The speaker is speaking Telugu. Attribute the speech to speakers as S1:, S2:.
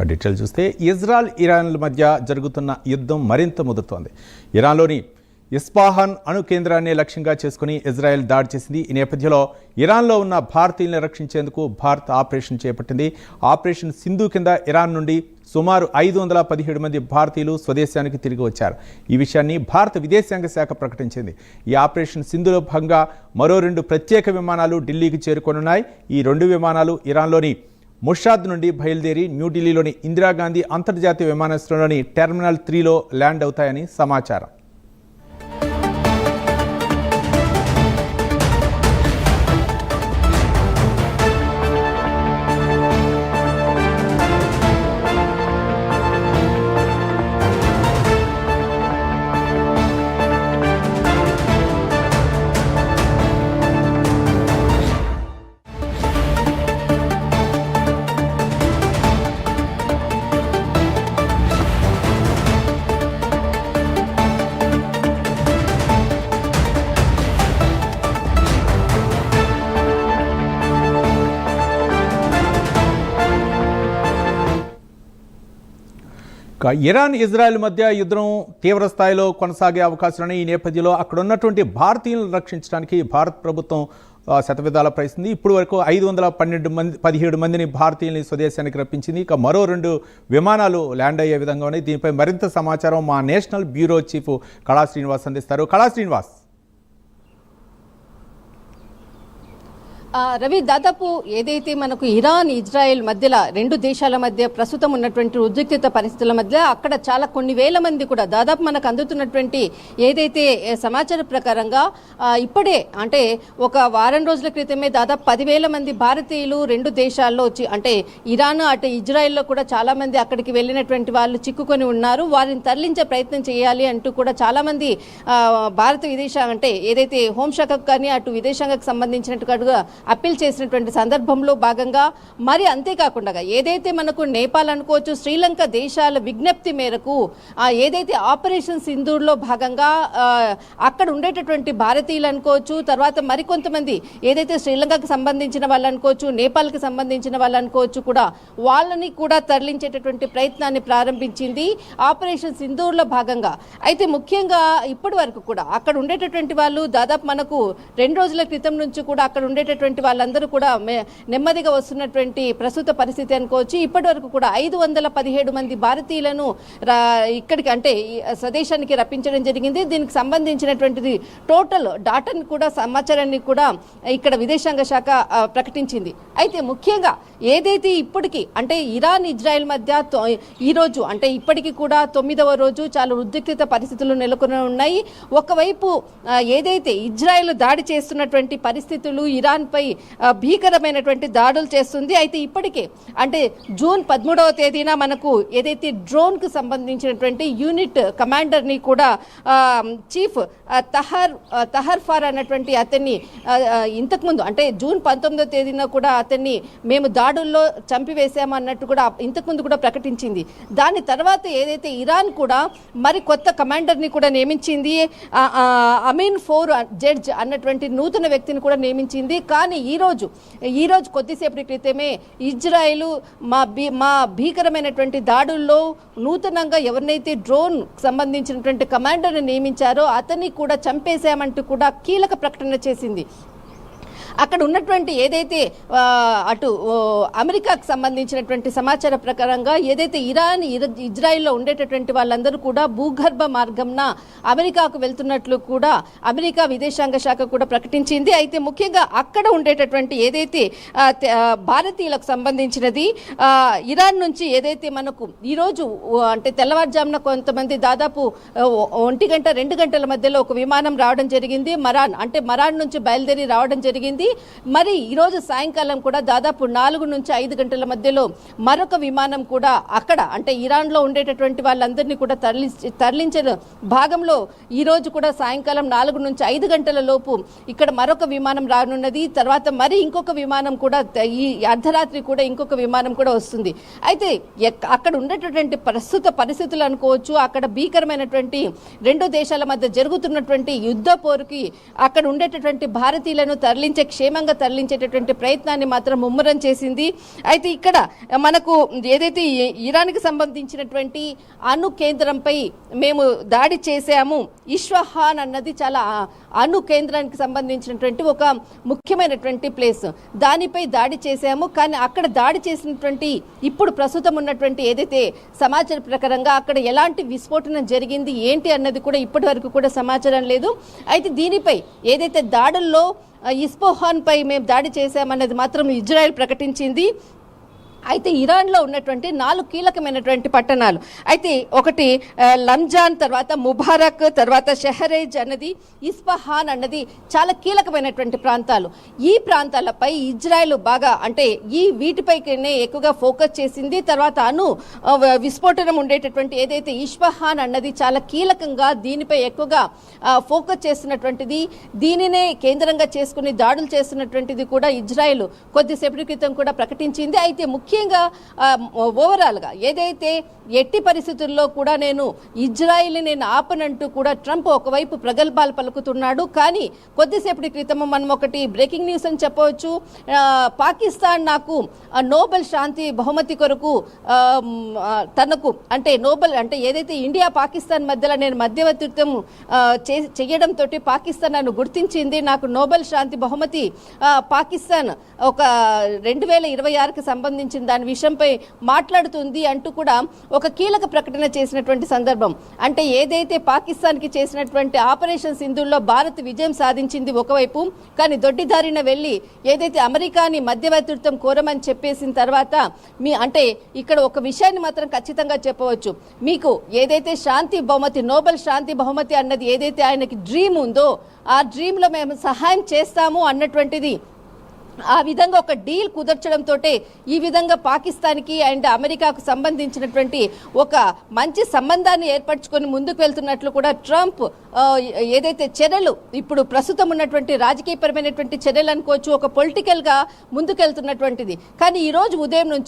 S1: డీటెయిల్ చూస్తే ఇజ్రాయెల్ ఇరాన్ల మధ్య జరుగుతున్న యుద్ధం మరింత ముదురుతోంది. ఇరాన్లోని ఇస్ఫహాన్ అణు కేంద్రాన్ని లక్ష్యంగా చేసుకుని ఇజ్రాయెల్ దాడి చేసింది. ఈ నేపథ్యంలో ఇరాన్లో ఉన్న భారతీయులను రక్షించేందుకు భారత్ ఆపరేషన్ చేపట్టింది. ఆపరేషన్ సింధు కింద ఇరాన్ నుండి సుమారు 517 మంది భారతీయులు స్వదేశానికి తిరిగి వచ్చారు. ఈ విషయాన్ని భారత విదేశాంగ శాఖ ప్రకటించింది. ఈ ఆపరేషన్ సింధులో భాగంగా మరో 2 ప్రత్యేక విమానాలు ఢిల్లీకి చేరుకోనున్నాయి. ఈ 2 విమానాలు ఇరాన్లోని ముషాద్ నుండి బయలుదేరి న్యూఢిల్లీలోని ఇందిరాగాంధీ అంతర్జాతీయ విమానాశ్రయంలోని టెర్మినల్ 3లో ల్యాండ్ అవుతాయని సమాచారం. ఇరాన్ ఇజ్రాయెల్ మధ్య యుద్ధం తీవ్ర స్థాయిలో కొనసాగే అవకాశాలు ఈ నేపథ్యంలో అక్కడ ఉన్నటువంటి భారతీయులను రక్షించడానికి భారత ప్రభుత్వం శతవిధాల ప్రయత్నించింది. ఇప్పుడు వరకు 517 మందిని భారతీయుల్ని స్వదేశానికి రప్పించింది. ఇక మరో 2 విమానాలు ల్యాండ్ అయ్యే విధంగా ఉన్నాయి. దీనిపై మరింత సమాచారం మా నేషనల్ బ్యూరో చీఫ్ కళా శ్రీనివాస్ అందిస్తారు. కళా శ్రీనివాస్.
S2: రవి, దాదాపు ఏదైతే మనకు ఇరాన్ ఇజ్రాయెల్ మధ్యలో 2 దేశాల మధ్య ప్రస్తుతం ఉన్నటువంటి ఉద్రిక్తత పరిస్థితుల మధ్య అక్కడ చాలా కొన్ని వేల మంది కూడా దాదాపు మనకు అందుతున్నటువంటి ఏదైతే సమాచారం ప్రకారంగా ఇప్పుడే అంటే ఒక వారం రోజుల క్రితమే దాదాపు 10,000 మంది భారతీయులు 2 దేశాల్లో వచ్చి అంటే ఇరాన్ అటు ఇజ్రాయెల్లో కూడా చాలా మంది అక్కడికి వెళ్ళినటువంటి వాళ్ళు చిక్కుకొని ఉన్నారు. వారిని తరలించే ప్రయత్నం చేయాలి అంటూ కూడా చాలా మంది భారత విదేశాంగ అంటే ఏదైతే హోంశాఖకు కానీ అటు విదేశాంగకు సంబంధించినట్టుగా అప్పీల్ చేసినటువంటి సందర్భంలో భాగంగా మరి అంతేకాకుండా ఏదైతే మనకు నేపాల్ అనుకోవచ్చు శ్రీలంక దేశాల విజ్ఞప్తి మేరకు ఏదైతే ఆపరేషన్ సింధూర్లో భాగంగా అక్కడ ఉండేటటువంటి భారతీయులు అనుకోవచ్చు, తర్వాత మరికొంతమంది ఏదైతే శ్రీలంకకు సంబంధించిన వాళ్ళు అనుకోవచ్చు, నేపాల్కి సంబంధించిన వాళ్ళు అనుకోవచ్చు కూడా వాళ్ళని కూడా తరలించేటటువంటి ప్రయత్నాన్ని ప్రారంభించింది ఆపరేషన్ సింధూర్లో భాగంగా. అయితే ముఖ్యంగా ఇప్పటి వరకు కూడా అక్కడ ఉండేటటువంటి వాళ్ళు దాదాపు మనకు 2 రోజుల క్రితం నుంచి కూడా అక్కడ ఉండేటటువంటి వాళ్ళందరూ కూడా నెమ్మదిగా వస్తున్నటువంటి ప్రస్తుత పరిస్థితి అనుకోవచ్చు. ఇప్పటి వరకు కూడా 517 మంది భారతీయులను ఇక్కడికి అంటే స్వదేశానికి రప్పించడం జరిగింది. దీనికి సంబంధించినటువంటిది టోటల్ డాటాని కూడా సమాచారాన్ని కూడా ఇక్కడ విదేశాంగ శాఖ ప్రకటించింది. అయితే ముఖ్యంగా ఏదైతే ఇప్పటికీ అంటే ఇరాన్ ఇజ్రాయెల్ మధ్య ఈ రోజు అంటే ఇప్పటికీ కూడా 9వ రోజు చాలా ఉద్రిక్తత పరిస్థితులు నెలకొని ఉన్నాయి. ఒకవైపు ఏదైతే ఇజ్రాయెల్ దాడి చేస్తున్నటువంటి పరిస్థితులు ఇరాన్ పై భీకరమైనటువంటి దాడులు చేస్తుంది. అయితే ఇప్పటికే అంటే జూన్ 13వ తేదీన మనకు ఏదైతే డ్రోన్ కు సంబంధించినటువంటి యూనిట్ కమాండర్ ని కూడా చీఫ్ తహర్ఫార్ అన్నటువంటి అతన్ని ఇంతకుముందు అంటే జూన్ 19వ తేదీన కూడా అతన్ని మేము దాడుల్లో చంపివేశాము అన్నట్టు కూడా ఇంతకుముందు కూడా ప్రకటించింది. దాని తర్వాత ఏదైతే ఇరాన్ కూడా మరి కొత్త కమాండర్ ని కూడా నియమించింది. అమీన్ ఫోర్ జడ్జ్ అన్నటువంటి నూతన వ్యక్తిని కూడా నియమించింది. కానీ ఈ రోజు కొద్దిసేపటి క్రితమే ఇజ్రాయెల్ మా భీకరమైనటువంటి దాడుల్లో నూతనంగా ఎవరినైతే డ్రోన్ సంబంధించినటువంటి కమాండర్ని నియమించారో అతన్ని కూడా చంపేశామంటూ కూడా కీలక ప్రకటన చేసింది. అక్కడ ఉన్నటువంటి ఏదైతే అటు అమెరికాకు సంబంధించినటువంటి సమాచార ప్రకారంగా ఏదైతే ఇరాన్ ఇజ్రాయెల్లో ఉండేటటువంటి వాళ్ళందరూ కూడా భూగర్భ మార్గంన అమెరికాకు వెళ్తున్నట్లు కూడా అమెరికా విదేశాంగ శాఖ కూడా ప్రకటించింది. అయితే ముఖ్యంగా అక్కడ ఉండేటటువంటి ఏదైతే భారతీయులకు సంబంధించినది ఇరాన్ నుంచి ఏదైతే మనకు ఈరోజు అంటే తెల్లవారుజామున కొంతమంది దాదాపు 1 గంట 2 గంటల మధ్యలో ఒక విమానం రావడం జరిగింది. మరాన్ నుంచి బయలుదేరి రావడం జరిగింది. మరి ఈరోజు సాయంకాలం కూడా దాదాపు 4 నుంచి 5 గంటల మధ్యలో మరొక విమానం కూడా అక్కడ అంటే ఇరాన్లో ఉండేటటువంటి వాళ్ళందరినీ కూడా తరలించే భాగంలో ఈరోజు కూడా సాయంకాలం 4 నుంచి 5 గంటల లోపు ఇక్కడ మరొక విమానం రానున్నది. తర్వాత మరి ఇంకొక విమానం కూడా ఈ అర్ధరాత్రి కూడా ఇంకొక విమానం కూడా వస్తుంది. అయితే అక్కడ ఉండేటటువంటి ప్రస్తుత పరిస్థితులు అనుకోవచ్చు, అక్కడ భీకరమైనటువంటి 2 దేశాల మధ్య జరుగుతున్నటువంటి యుద్ధ పోరుకి అక్కడ ఉండేటటువంటి భారతీయులను తరలించే క్షేమంగా తరలించేటటువంటి ప్రయత్నాన్ని మాత్రం ముమ్మరం చేసింది. అయితే ఇక్కడ మనకు ఏదైతే ఇరాన్కి సంబంధించినటువంటి అణు కేంద్రంపై మేము దాడి చేశాము, ఇస్ఫహాన్ అన్నది చాలా అణు కేంద్రానికి సంబంధించినటువంటి ఒక ముఖ్యమైనటువంటి ప్లేస్, దానిపై దాడి చేశాము. కానీ అక్కడ దాడి చేసినటువంటి ఇప్పుడు ప్రస్తుతం ఉన్నటువంటి ఏదైతే సమాచారం ప్రకారంగా అక్కడ ఎలాంటి విస్ఫోటనం జరిగింది ఏంటి అన్నది కూడా ఇప్పటి వరకు కూడా సమాచారం లేదు. అయితే దీనిపై ఏదైతే దాడుల్లో ఇస్ఫహాన్ పై మేము దాడి చేశామన్నది మాత్రం ఇజ్రాయెల్ ప్రకటించింది. అయితే ఇరాన్లో ఉన్నటువంటి 4 కీలకమైనటువంటి పట్టణాలు, అయితే ఒకటి లంజాన్, తర్వాత ముబారక్, తర్వాత షెహరేజ్ అన్నది, ఇస్ఫహాన్ అన్నది చాలా కీలకమైనటువంటి ప్రాంతాలు. ఈ ప్రాంతాలపై ఇజ్రాయెల్ బాగా అంటే వీటిపైనే ఎక్కువగా ఫోకస్ చేసింది. తర్వాత విస్ఫోటనం ఉండేటటువంటి ఏదైతే ఇస్ఫహాన్ అన్నది చాలా కీలకంగా దీనిపై ఎక్కువగా ఫోకస్ చేస్తున్నటువంటిది, దీనినే కేంద్రంగా చేసుకుని దాడులు చేస్తున్నటువంటిది కూడా ఇజ్రాయెల్ కొద్దిసేపటి క్రితం కూడా ప్రకటించింది. అయితే ముఖ్యంగా ఓవరాల్గా ఏదైతే ఎట్టి పరిస్థితుల్లో కూడా ఇజ్రాయిల్ని నేను ఆపనంటూ కూడా ట్రంప్ ఒకవైపు ప్రగల్భాలు పలుకుతున్నాడు. కానీ కొద్దిసేపటి క్రితం మనం ఒకటి బ్రేకింగ్ న్యూస్ అని చెప్పవచ్చు. పాకిస్తాన్ నాకు నోబెల్ శాంతి బహుమతి కొరకు తనకు అంటే నోబెల్ అంటే ఏదైతే ఇండియా పాకిస్తాన్ మధ్యలో నేను మధ్యవర్తిత్వం చేయడంతో పాకిస్తాన్ నన్ను గుర్తించింది, నాకు నోబెల్ శాంతి బహుమతి పాకిస్తాన్ ఒక 2026కి సంబంధించిన దాని విషయంపై మాట్లాడుతుంది అంటూ కూడా ఒక కీలక ప్రకటన చేసినటువంటి సందర్భం. అంటే ఏదైతే పాకిస్తాన్కి చేసినటువంటి ఆపరేషన్ సింధూర్లో భారత్ విజయం సాధించింది ఒకవైపు, కానీ దొడ్డిదారిన వెళ్ళి ఏదైతే అమెరికాని మధ్యవర్తిత్వం కోరమని చెప్పేసిన తర్వాత అంటే ఇక్కడ ఒక విషయాన్ని మాత్రం ఖచ్చితంగా చెప్పవచ్చు, మీకు ఏదైతే శాంతి బహుమతి నోబెల్ శాంతి బహుమతి అన్నది ఏదైతే ఆయనకి డ్రీమ్ ఉందో ఆ డ్రీమ్లో మేము సహాయం చేస్తాము అన్నటువంటిది ఆ విధంగా ఒక డీల్ కుదర్చడంతో ఈ విధంగా పాకిస్తాన్కి అండ్ అమెరికాకు సంబంధించినటువంటి ఒక మంచి సంబంధాన్ని ఏర్పరచుకొని ముందుకు వెళ్తున్నట్లు కూడా ట్రంప్ ఏదైతే చర్యలు ఇప్పుడు ప్రస్తుతం ఉన్నటువంటి రాజకీయపరమైనటువంటి చర్యలు అనుకోవచ్చు, ఒక పొలిటికల్గా ముందుకెళ్తున్నటువంటిది. కానీ ఈ రోజు ఉదయం నుంచి